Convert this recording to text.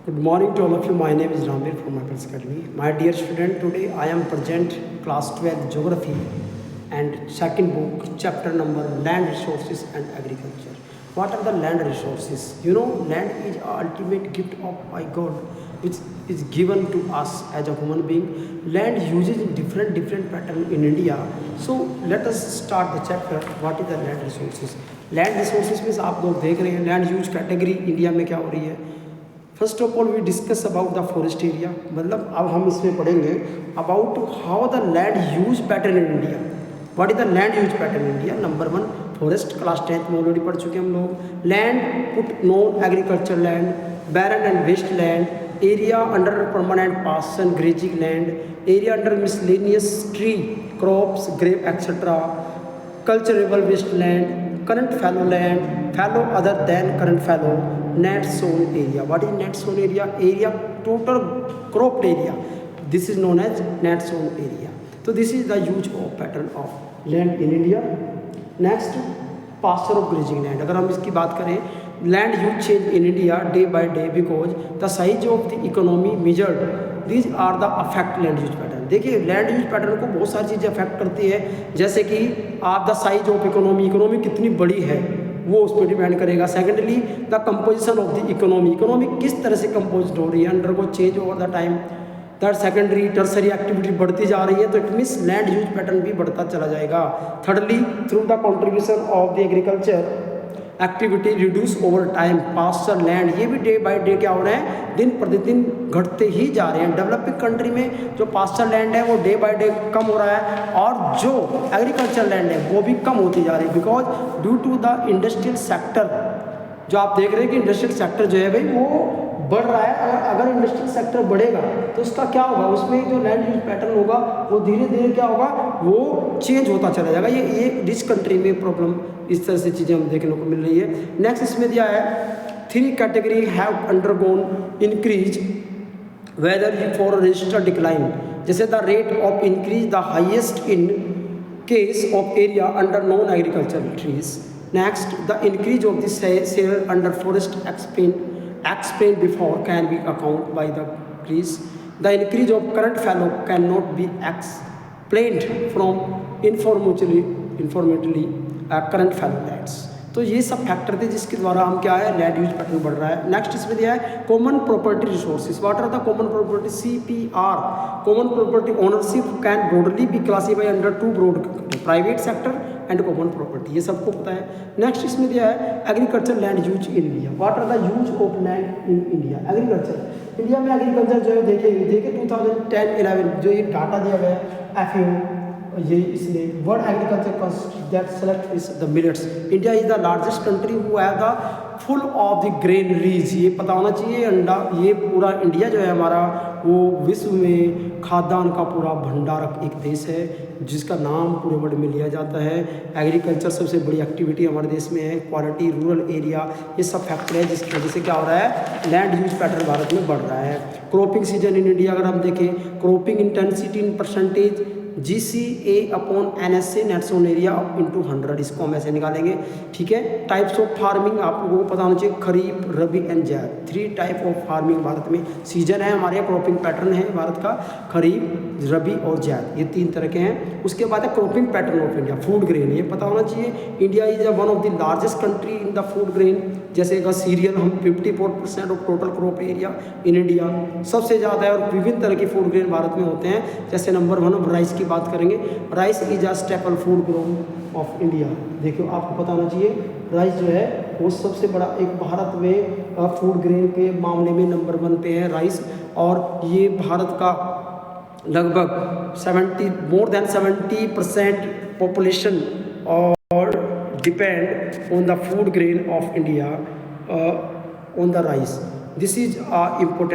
Good morning to all of you. My name is Ramveer from Apples Academy. My dear student, today I am present class 12 geography and second book, chapter number land resources and agriculture. What are the land resources? You know, land is a ultimate gift of by God, which is given to us as a human being. Land uses in different pattern in India. So let us start the chapter. What is the land resources? Land resources means आप लोग देख रहे हैं land use category India में क्या हो रही है. First of all we discuss about the forest area, मतलब अब हम इसमें पढ़ेंगे about how the land use pattern in India. What is the land use pattern in India. Number one forest, class 10th में ऑलरेडी पढ़ चुके हम लोग. Land put non agriculture land, barren and waste land, area under permanent pass and grazing land, area under miscellaneous tree crops grape etcetera, culturable waste land, current fallow land, fallow other than current fallow, net sown area. What is net sown area? Area total cropped area. This is known as net sown area. So this is the use of pattern of land in India. Next, pasture of grazing land. अगर हम इसकी बात करें, land use change in India day by day because the size of the economy measured. These are the affect land use pattern. देखिए land use pattern को बहुत सारी चीज़ें अफेक्ट करती है, जैसे कि आप द साइज ऑफ इकोनॉमी कितनी बड़ी है वो उस पर डिपेंड करेगा. Secondly the composition of the economy किस तरह से कंपोज हो रही है, undergo change over the time. Third secondary tertiary activity बढ़ती जा रही है, तो it means land use pattern भी बढ़ता चला जाएगा. Thirdly through the contribution of the agriculture activity reduce over time. Pasture land ये भी डे बाय डे क्या हो रहे हैं, दिन प्रतिदिन घटते ही जा रहे हैं. डेवलपिंग कंट्री में जो पास्चर लैंड है वो डे बाय डे कम हो रहा है, और जो एग्रीकल्चर लैंड है वो भी कम होती जा रही है, because due to the industrial sector. जो आप देख रहे हैं कि इंडस्ट्रियल सेक्टर जो है भाई वो बढ़ रहा है. अगर इंडस्ट्रियल सेक्टर बढ़ेगा तो उसका क्या होगा, उसमें जो लैंड यूज पैटर्न होगा वो धीरे धीरे क्या होगा, वो चेंज होता चला जाएगा. ये रिच कंट्री में प्रॉब्लम इस तरह से चीज़ें हम देखने को मिल रही है. नेक्स्ट इसमें दिया है 3 category have undergone increase whether for registered decline. जैसे the rate of increase the highest in case of area under non agricultural trees. Next, the increase of the share under forest explained before can be accounted by the trees. The increase of current fallow cannot be explained from informally current fallow lands. तो ये सब factor थे जिसके द्वारा हम क्या है land use pattern बढ़ रहा है. नेक्स्ट इसमें दिया है common property resources. What are the common property? CPR. Common property ownership can broadly be classify under 2 broad, private sector and common property. ये सबको पता है. नेक्स्ट इसमें दिया है agriculture land use in India. What are the use of land in India. Agriculture India में agriculture जो है देखिए 2010-11 जो ये डाटा दिया गया है FAO, ये इसलिए world agriculture that select is the millets. India is the largest country who have the full of the granaries. ये पता होना चाहिए. ये पूरा इंडिया जो है हमारा वो विश्व में खाद्यान्न का पूरा भंडारक एक देश है, जिसका नाम पूरे वर्ल्ड में लिया जाता है. एग्रीकल्चर सबसे बड़ी एक्टिविटी हमारे देश में है. क्वालिटी, रूरल एरिया, ये सब फैक्टर है जिसकी वजह से क्या हो रहा है लैंड यूज पैटर्न भारत में बढ़ रहा है. क्रॉपिंग सीजन इन इंडिया अगर हम देखें, cropping intensity in percentage GCA/NSA net sown area into 100. इसको हम ऐसे निकालेंगे, ठीक है. टाइप्स ऑफ फार्मिंग आप लोगों को पता होना चाहिए, खरीफ, रबी एंड जायद. 3 टाइप ऑफ फार्मिंग भारत में सीजन है हमारे, क्रॉपिंग पैटर्न है भारत का, खरीफ, रबी और जायद, ये 3 तरह के हैं. उसके बाद है cropping pattern of India. Food grain ये पता होना चाहिए. India is one of the largest country in the food grain. जैसे अगर सीरियल हम 54% of total crop area in India सबसे ज़्यादा है, और विभिन्न तरह के फूड ग्रेन भारत में होते हैं. जैसे नंबर 1 अब राइस की बात करेंगे. Rice is a staple food grain of India. देखियो आपको पता होना चाहिए राइस जो है वो सबसे बड़ा एक भारत में फूड ग्रेन के मामले में नंबर 1 पे है राइस. और ये भारत का लगभग मोर देन 70% पॉपुलेशन और depend on the food grain of India on the rice. This is important